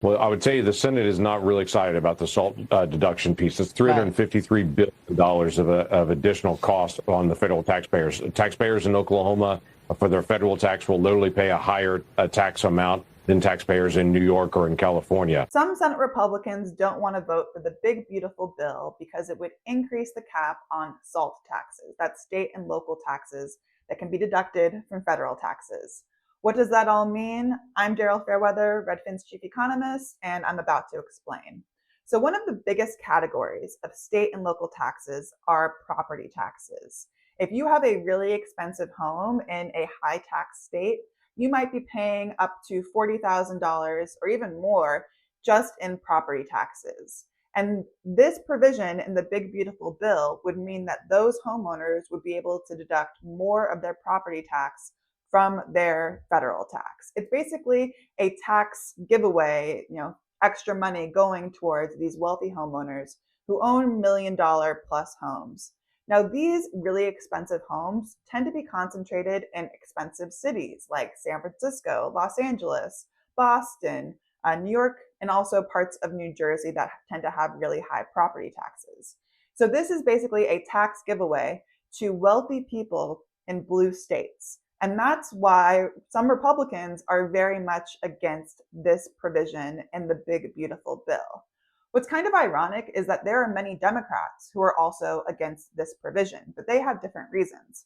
Well, I would tell you the Senate is not really excited about the SALT deduction piece. It's Right. $353 billion of additional cost on the federal taxpayers. Taxpayers in Oklahoma for their federal tax will literally pay a higher tax amount than taxpayers in New York or in California. Some Senate Republicans don't want to vote for the big, beautiful bill because it would increase the cap on SALT taxes, that's state and local taxes that can be deducted from federal taxes. What does that all mean? I'm Daryl Fairweather, Redfin's chief economist, and I'm about to explain. So, one of the biggest categories of state and local taxes are property taxes. If you have a really expensive home in a high tax state, you might be paying up to $40,000 or even more just in property taxes. And this provision in the Big Beautiful Bill would mean that those homeowners would be able to deduct more of their property tax from their federal tax. It's basically a tax giveaway, extra money going towards these wealthy homeowners who own $1 million plus homes. Now, these really expensive homes tend to be concentrated in expensive cities like San Francisco, Los Angeles, Boston, New York, and also parts of New Jersey that tend to have really high property taxes. So, this is basically a tax giveaway to wealthy people in blue states. And that's why some Republicans are very much against this provision in the Big Beautiful Bill. What's kind of ironic is that there are many Democrats who are also against this provision, but they have different reasons.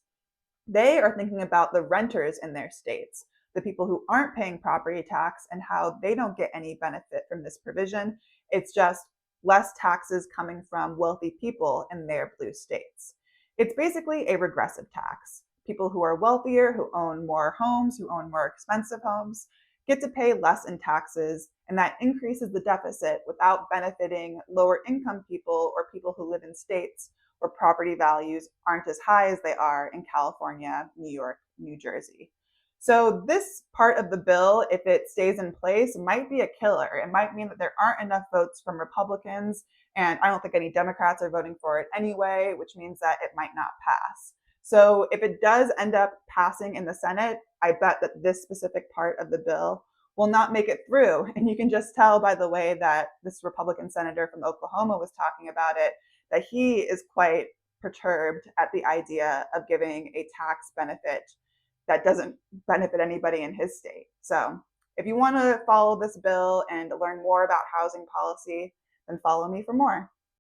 They are thinking about the renters in their states, the people who aren't paying property tax, and how they don't get any benefit from this provision. It's just less taxes coming from wealthy people in their blue states. It's basically a regressive tax. People who are wealthier, who own more homes, who own more expensive homes, get to pay less in taxes, and that increases the deficit without benefiting lower income people or people who live in states where property values aren't as high as they are in California, New York, New Jersey. So, this part of the bill, if it stays in place, might be a killer. It might mean that there aren't enough votes from Republicans, and I don't think any Democrats are voting for it anyway, which means that it might not pass. So, if it does end up passing in the Senate, I bet that this specific part of the bill will not make it through. And you can just tell by the way that this Republican senator from Oklahoma was talking about it that he is quite perturbed at the idea of giving a tax benefit that doesn't benefit anybody in his state. So, if you want to follow this bill and learn more about housing policy, then follow me for more.